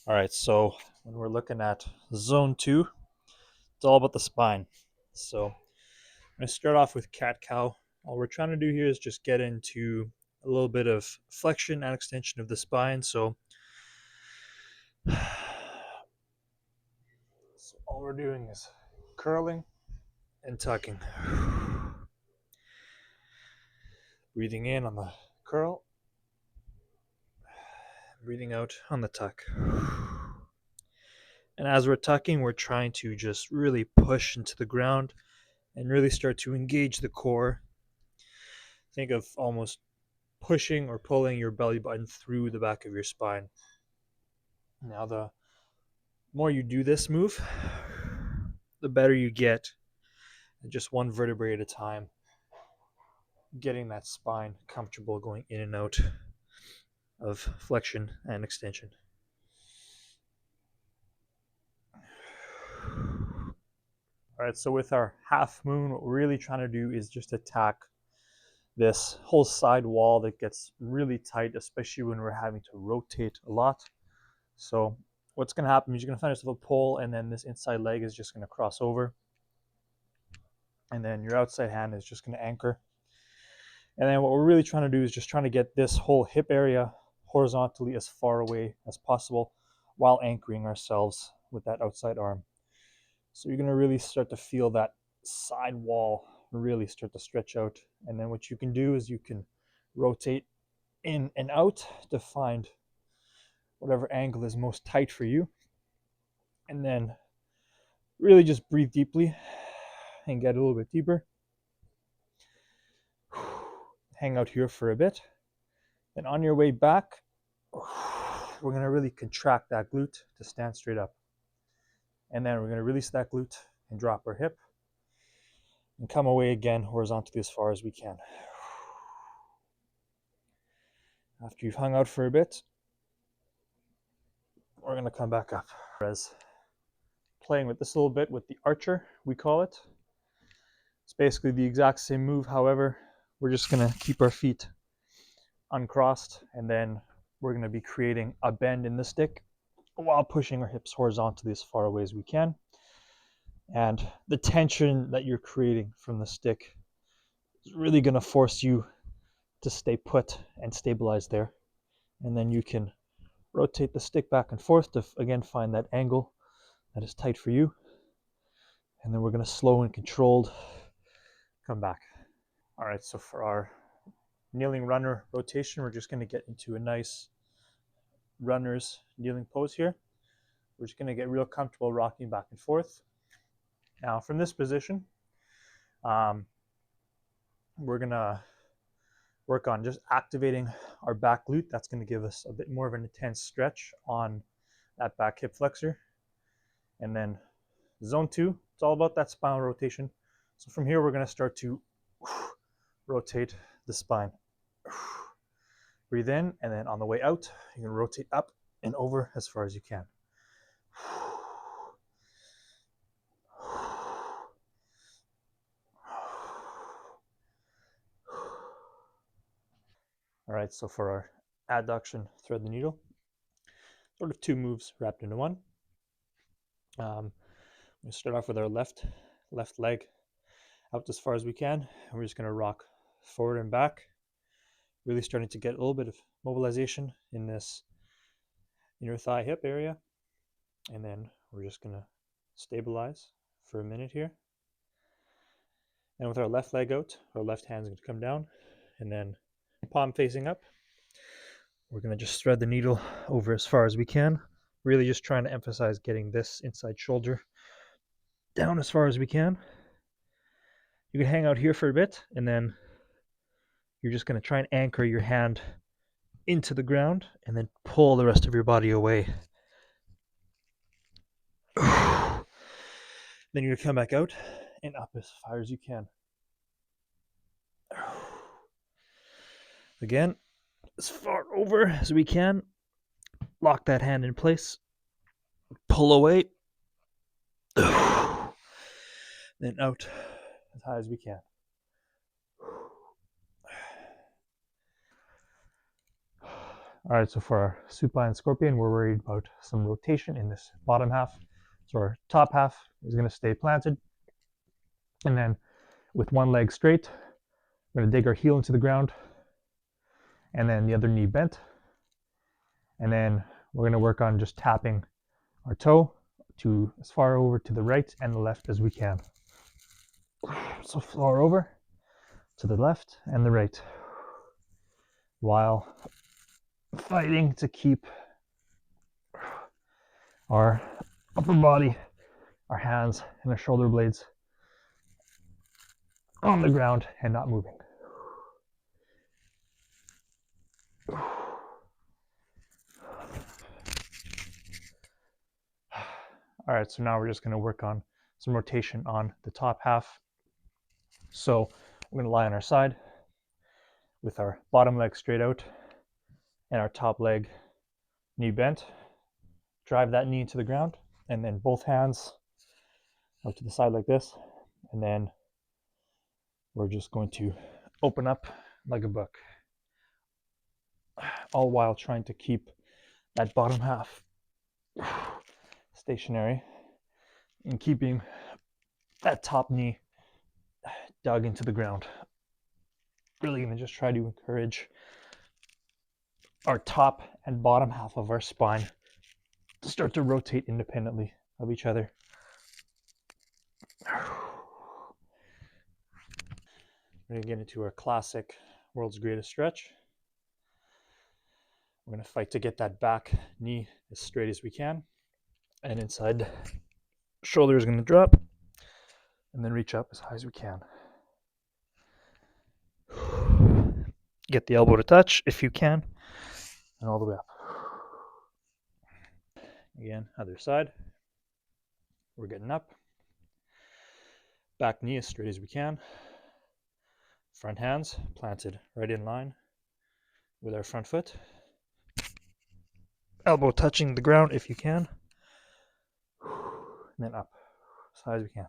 All right, so when we're looking at zone 2, it's all about the spine. So I'm going to start off with cat cow. All we're trying to do here is just get into a little bit of flexion and extension of the spine. So all we're doing is curling and tucking. Breathing in on the curl, breathing out on the tuck. And as we're tucking, we're trying to just really push into the ground and really start to engage the core. Think of almost pushing or pulling your belly button through the back of your spine. Now, the more you do this move, the better you get, just one vertebrae at a time, getting that spine comfortable going in and out of flexion and extension. All right, so with our half moon, what we're really trying to do is just attack this whole side wall that gets really tight, especially when we're having to rotate a lot. So what's going to happen is you're going to find yourself a pull, and then this inside leg is just going to cross over, and then your outside hand is just going to anchor. And then what we're really trying to do is just trying to get this whole hip area horizontally as far away as possible while anchoring ourselves with that outside arm. So you're going to really start to feel that side wall really start to stretch out. And then what you can do is you can rotate in and out to find whatever angle is most tight for you. And then really just breathe deeply and get a little bit deeper. Hang out here for a bit. And on your way back, we're going to really contract that glute to stand straight up. And then we're going to release that glute and drop our hip and come away again horizontally as far as we can. After you've hung out for a bit, we're going to come back up. As playing with this a little bit with the archer, we call it. It's basically the exact same move. However, we're just going to keep our feet uncrossed, and then we're going to be creating a bend in the stick while pushing our hips horizontally as far away as we can. And the tension that you're creating from the stick is really going to force you to stay put and stabilize there. And then you can rotate the stick back and forth to again find that angle that is tight for you. And then we're going to slow and controlled come back. All right, so for our kneeling runner rotation, we're just going to get into a nice runner's kneeling pose here. We're just going to get real comfortable rocking back and forth. Now, from this position, we're going to work on just activating our back glute. That's going to give us a bit more of an intense stretch on that back hip flexor. And then zone 2, it's all about that spinal rotation. So from here, we're going to start to rotate the spine. Breathe in, and then on the way out, you can rotate up and over as far as you can. All right, so for our adduction, thread the needle, sort of two moves wrapped into one. We start off with our left leg out as far as we can, and we're just going to rock forward and back, really starting to get a little bit of mobilization in this inner thigh hip area. And then we're just going to stabilize for a minute here. And with our left leg out, our left hand's going to come down, and then palm facing up, we're going to just thread the needle over as far as we can, really just trying to emphasize getting this inside shoulder down as far as we can. You can hang out here for a bit, and then you're just going to try and anchor your hand into the ground and then pull the rest of your body away. Then you're going to come back out and up as far as you can. Again, as far over as we can. Lock that hand in place. Pull away. Then out as high as we can. All right, so for our supine scorpion, we're worried about some rotation in this bottom half. So our top half is going to stay planted. And then with one leg straight, we're going to dig our heel into the ground and then the other knee bent. And then we're going to work on just tapping our toe to as far over to the right and the left as we can. So far over to the left and the right, while fighting to keep our upper body, our hands and our shoulder blades on the ground and not moving. All right, so now we're just going to work on some rotation on the top half. So we're going to lie on our side with our bottom leg straight out and our top leg knee bent. Drive that knee into the ground and then both hands out to the side like this. And then we're just going to open up like a book, all while trying to keep that bottom half stationary and keeping that top knee dug into the ground. Really going to just try to encourage our top and bottom half of our spine to start to rotate independently of each other. We're going to get into our classic world's greatest stretch. We're going to fight to get that back knee as straight as we can. And inside shoulder is going to drop and then reach up as high as we can. Get the elbow to touch if you can, and all the way up. Again, other side. We're getting up. Back knee as straight as we can. Front hands planted right in line with our front foot. Elbow touching the ground if you can. And then up as high as we can.